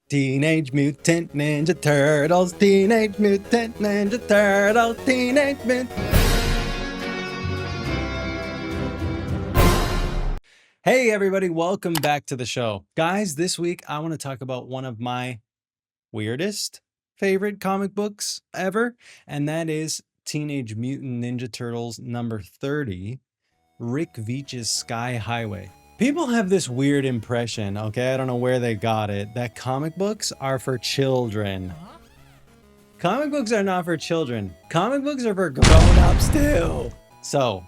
Teenage Mutant Ninja Turtles, Teenage Mutant Ninja Turtles, Teenage Mutant... Hey everybody, welcome back to the show. Guys, this week I want to talk about one of my weirdest favorite comic books ever, and that is Teenage Mutant Ninja Turtles number 30, Rick Veitch's Sky Highway. People have this weird impression, okay, I don't know where they got it, that comic books are for children. Comic books are not for children. Comic books are for grown-ups too. So,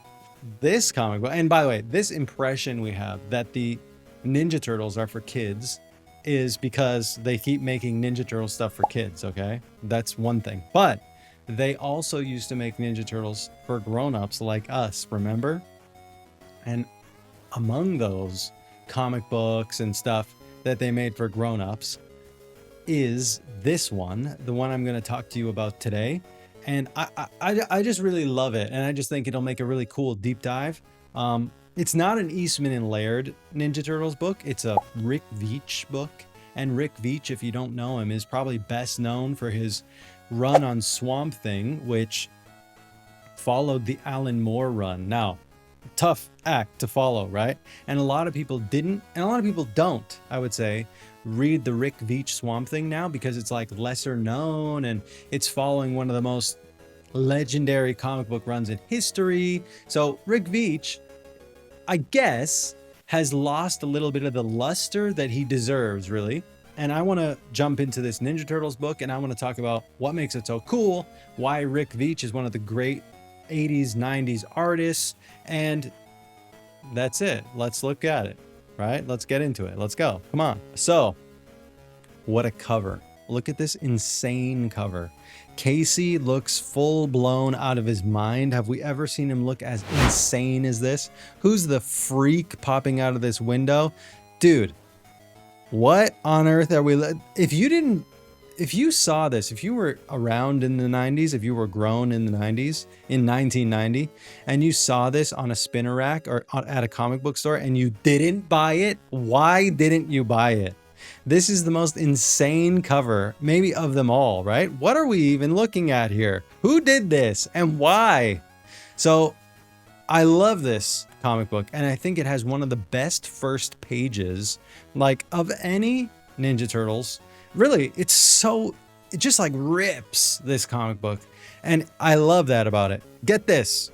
this comic book, and by the way, this impression we have that the Ninja Turtles are for kids is because they keep making Ninja Turtle stuff for kids, okay? That's one thing. But they also used to make Ninja Turtles for grown-ups like us, remember? And among those comic books and stuff that they made for grown-ups is this one, the one I'm going to talk to you about today. And I just really love it, and I just think it'll make a really cool deep dive. It's not an Eastman and Laird Ninja Turtles book. It's a Rick Veitch book. And Rick Veitch, if you don't know him, is probably best known for his run on Swamp Thing, which followed the Alan Moore run. Now, tough act to follow, right? And a lot of people didn't, and a lot of people don't, I would say, read the Rick Veitch Swamp Thing now because it's like lesser known and it's following one of the most legendary comic book runs in history. So Rick Veitch, I guess, has lost a little bit of the luster that he deserves, really. And I want to jump into this Ninja Turtles book, and I want to talk about what makes it so cool, why Rick Veitch is one of the great 80s, 90s artists, and that's it. Let's look at it, right? Let's get into it. Let's go. Come on. So, what a cover. Look at this insane cover. Casey looks full blown out of his mind. Have we ever seen him look as insane as this? Who's the freak popping out of this window? Dude, what on earth are we... If you saw this, if you were around in the 90s, if you were grown in the 90s, in 1990, and you saw this on a spinner rack or at a comic book store and you didn't buy it, why didn't you buy it? This is the most insane cover, maybe of them all, right? What are we even looking at here? Who did this and why? So I love this comic book, and I think it has one of the best first pages, like, of any Ninja Turtles. Really, it just like rips this comic book. And I love that about it. Get this.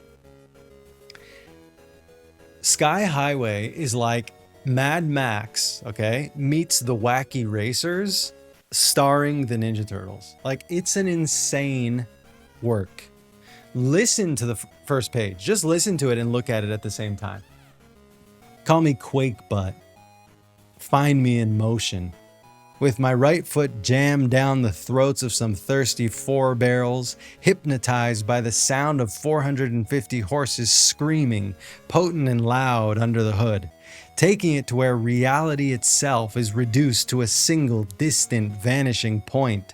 Sky Highway is like Mad Max, okay, meets the Wacky Racers starring the Ninja Turtles. Like, it's an insane work. Listen to the first page. Just listen to it and look at it at the same time. Call me Quake Butt. Find me in motion. With my right foot jammed down the throats of some thirsty four barrels, hypnotized by the sound of 450 horses screaming, potent and loud under the hood, taking it to where reality itself is reduced to a single distant vanishing point,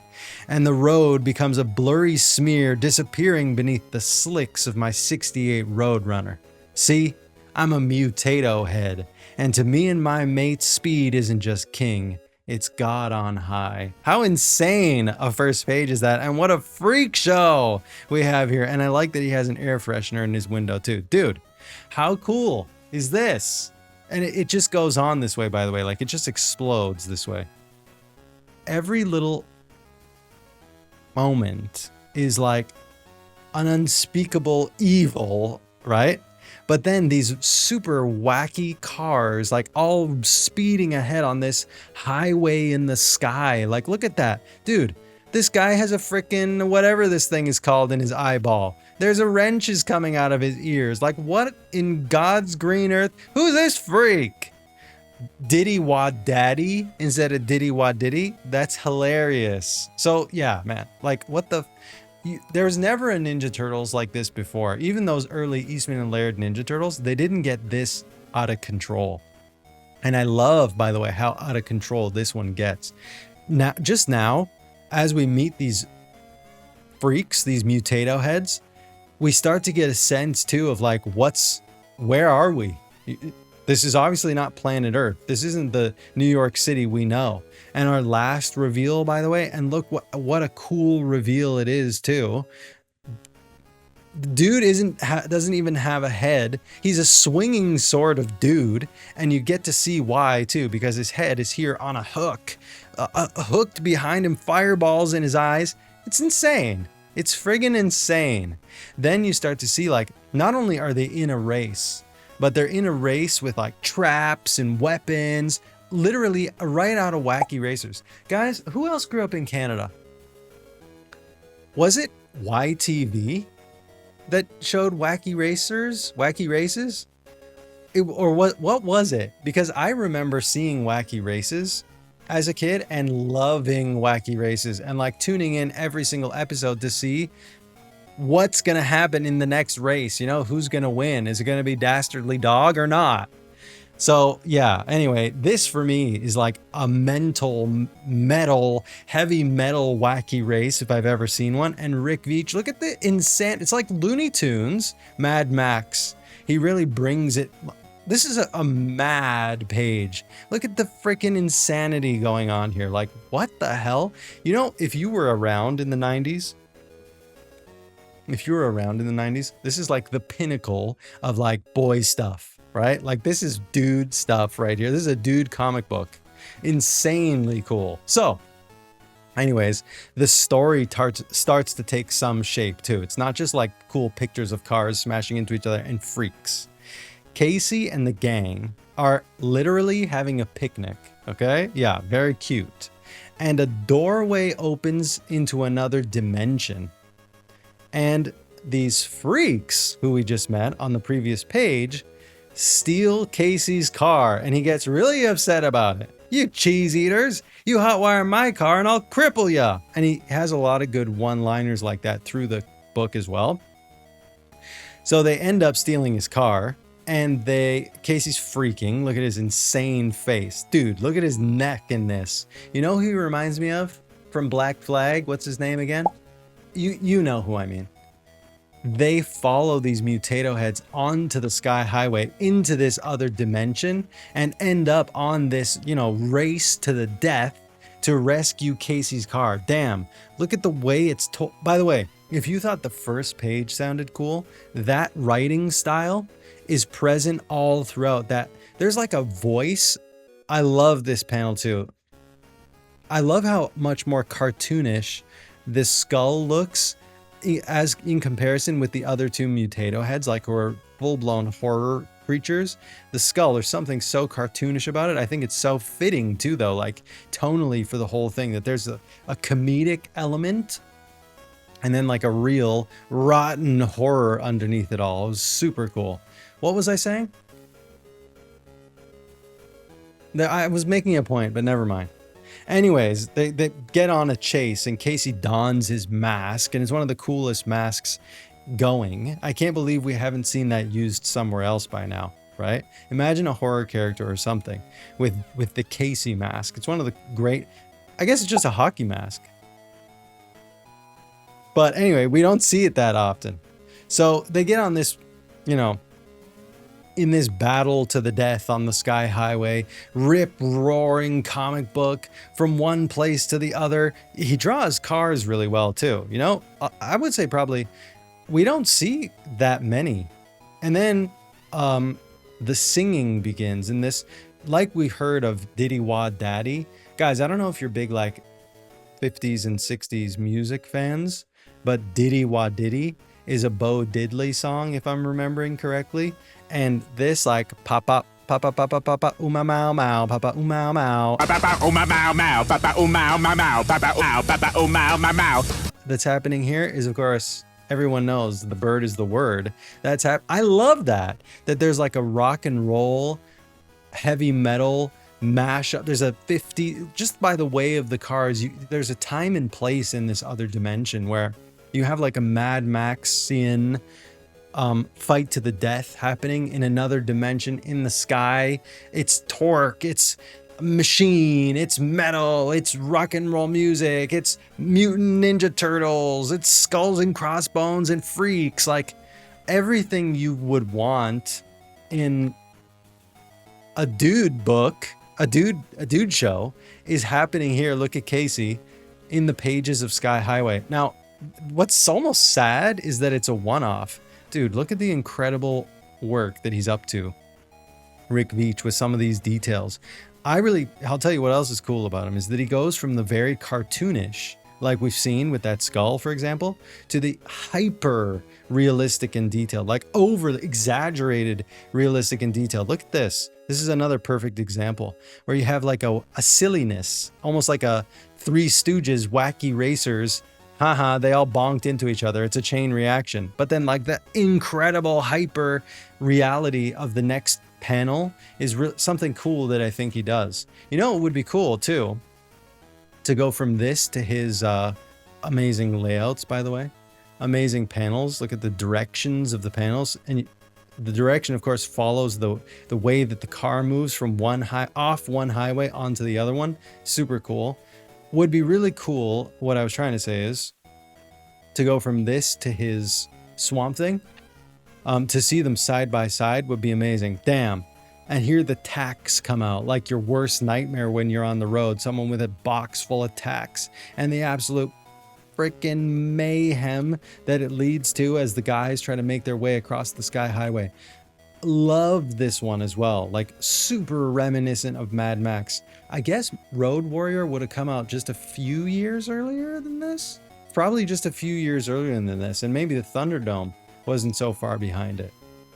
and the road becomes a blurry smear disappearing beneath the slicks of my 68 Roadrunner. See, I'm a mutato head, and to me and my mates, speed isn't just king. It's God on high. How insane a first page is that? And what a freak show we have here. And I like that he has an air freshener in his window too. Dude, how cool is this? And it just goes on this way, by the way. Like, it just explodes this way. Every little moment is like an unspeakable evil, right? But then these super wacky cars, like, all speeding ahead on this highway in the sky. Like, look at that. Dude, this guy has a frickin' whatever this thing is called in his eyeball. There's a wrenches coming out of his ears. Like, what in God's green earth? Who's this freak? Diddy Wad Daddy instead of Diddy Wad Diddy? That's hilarious. So, yeah, man. Like, what the... There was never a Ninja Turtles like this before. Even those early Eastman and Laird Ninja Turtles, they didn't get this out of control. And I love, by the way, how out of control this one gets. Now, as we meet these freaks, these mutato heads, we start to get a sense too of like, where are we? This is obviously not planet Earth. This isn't the New York City we know. And our last reveal, by the way, and look what a cool reveal it is too. The dude doesn't even have a head. He's a swinging sort of dude, and you get to see why too, because his head is here on a hook, hooked behind him, fireballs in his eyes. It's insane. It's friggin' insane. Then you start to see, like, not only are they in a race, but they're in a race with like traps and weapons, literally right out of Wacky Racers. Guys, who else grew up in Canada? Was it YTV that showed Wacky Racers, Wacky Races? Or what was it? Because I remember seeing Wacky Races as a kid and loving Wacky Races and like tuning in every single episode to see what's going to happen in the next race. You know, who's going to win? Is it going to be Dastardly Dog or not? So yeah, anyway, this for me is like a mental metal, heavy metal Wacky Race if I've ever seen one. And Rick Veitch, look at the insane, it's like Looney Tunes, Mad Max. He really brings it. This is a mad page. Look at the freaking insanity going on here. Like, what the hell? You know, if you were around in the 90s, this is like the pinnacle of like boy stuff, right? Like this is dude stuff right here. This is a dude comic book. Insanely cool. So anyways, the story starts to take some shape too. It's not just like cool pictures of cars smashing into each other and freaks. Casey and the gang are literally having a picnic, okay? Yeah, very cute. And a doorway opens into another dimension. And these freaks who we just met on the previous page steal Casey's car, and he gets really upset about it. You cheese eaters, you hotwire my car and I'll cripple ya. And he has a lot of good one-liners like that through the book as well. So they end up stealing his car, and Casey's freaking. Look at his insane face. Dude, look at his neck in this. You know who he reminds me of from Black Flag? What's his name again? You know who I mean. They follow these mutato heads onto the sky highway into this other dimension and end up on this, you know, race to the death to rescue Casey's car. Damn, look at the way it's told. By the way, if you thought the first page sounded cool, that writing style is present all throughout that. There's like a voice. I love this panel too. I love how much more cartoonish this skull looks as in comparison with the other two mutato heads, like who are full-blown horror creatures. The skull, there's something so cartoonish about it. I think it's so fitting too, though, like tonally for the whole thing, that there's a comedic element and then like a real rotten horror underneath it all. It was super cool. What was I saying? I was making a point, but never mind. Anyways, they get on a chase, and Casey dons his mask, and it's one of the coolest masks going. I can't believe we haven't seen that used somewhere else by now, right? Imagine a horror character or something with the Casey mask. It's one of the great, I guess it's just a hockey mask. But anyway, we don't see it that often. So they get on this, you know, in this battle to the death on the sky highway, rip-roaring comic book from one place to the other. He draws cars really well too, you know? I would say probably we don't see that many. And then the singing begins in this, like we heard of Diddy Wah Daddy. Guys, I don't know if you're big like 50s and 60s music fans, but Diddy Wah Diddy is a Bo Diddley song, if I'm remembering correctly. And this like papa papa papa papa uma mau mau papa uma mau papa uma mau mau papa uma mau mau papa papa uma mau mau. That's happening here is, of course, everyone knows the bird is the word. That's I love that there's like a rock and roll heavy metal mashup. There's a 50, just by the way of the cars, there's a time and place in this other dimension where you have like a Mad Maxian fight to the death happening in another dimension in the sky. It's torque, it's machine, it's metal, it's rock and roll music, it's Mutant Ninja Turtles, it's skulls and crossbones and freaks, like everything you would want in a dude book, a dude show is happening here. Look at Casey in the pages of Sky Highway. Now, what's almost sad is that it's a one-off. Dude, look at the incredible work that he's up to, Rick Veitch, with some of these details. I'll tell you what else is cool about him is that he goes from the very cartoonish, like we've seen with that skull, for example, to the hyper realistic and detailed, like over exaggerated realistic and detailed. Look at this. This is another perfect example where you have like a silliness, almost like a Three Stooges wacky racers. Haha, they all bonked into each other. It's a chain reaction. But then like the incredible hyper reality of the next panel is something cool that I think he does. You know, it would be cool too to go from this to his amazing layouts, by the way, amazing panels. Look at the directions of the panels, and the direction, of course, follows the way that the car moves from off one highway onto the other one. Super cool. Would be really cool. What I was trying to say is to go from this to his Swamp Thing. To see them side by side would be amazing. Damn. And hear the tacks come out, like your worst nightmare when you're on the road, someone with a box full of tacks, and the absolute freaking mayhem that it leads to as the guys try to make their way across the Sky Highway. Love this one as well, like super reminiscent of Mad Max. I guess Road Warrior would have come out just a few years earlier than this. Probably just a few years earlier than this, and maybe the Thunderdome wasn't so far behind it.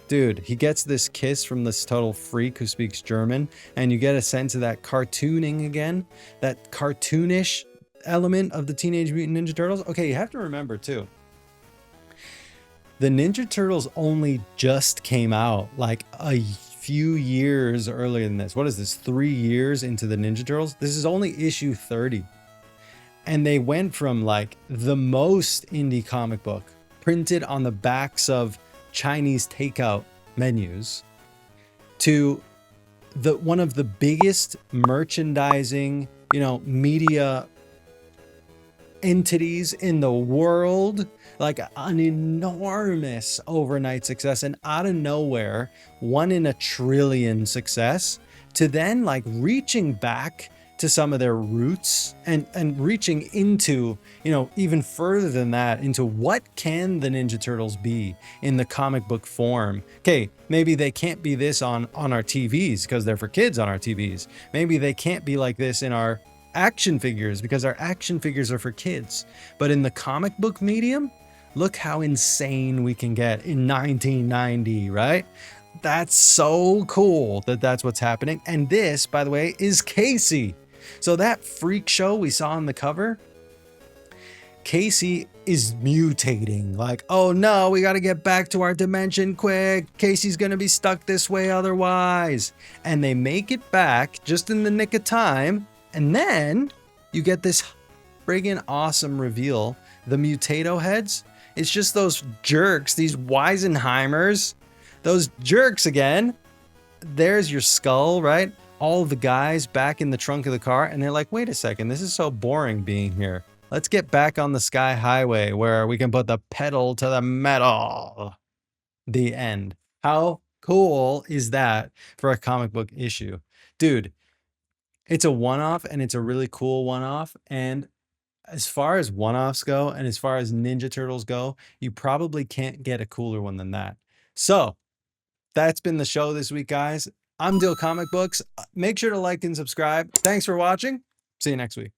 Dude, he gets this kiss from this total freak who speaks German, and you get a sense of that cartooning again, that cartoonish element of the Teenage Mutant Ninja Turtles. Okay, you have to remember too, the Ninja Turtles only just came out like a few years earlier than this. What is this, 3 years into the Ninja Turtles? This is only issue 30. And they went from like the most indie comic book printed on the backs of Chinese takeout menus to one of the biggest merchandising, media entities in the world, like an enormous overnight success, and out of nowhere, 1 in a trillion success, to then like reaching back to some of their roots and reaching into, even further than that, into what can the Ninja Turtles be in the comic book form. Okay, maybe they can't be this on our TVs because they're for kids on our TVs. Maybe they can't be like this in our action figures because our action figures are for kids. But in the comic book medium, look how insane we can get in 1990, right? That's so cool that that's what's happening. And this, by the way, is Casey. So that freak show we saw on the cover, Casey is mutating. Like, oh no, we got to get back to our dimension quick. Casey's going to be stuck this way otherwise. And they make it back just in the nick of time. And then you get this friggin' awesome reveal. The Mutato heads, it's just those jerks, these Weisenheimers, those jerks again. There's your skull, right? All the guys back in the trunk of the car, and they're like, wait a second, this is so boring being here. Let's get back on the Sky Highway where we can put the pedal to the metal. The end. How cool is that for a comic book issue? Dude, it's a one-off, and it's a really cool one-off. And as far as one-offs go, and as far as Ninja Turtles go, you probably can't get a cooler one than that. So that's been the show this week, guys. I'm Dyl Comic Books. Make sure to like and subscribe. Thanks for watching. See you next week.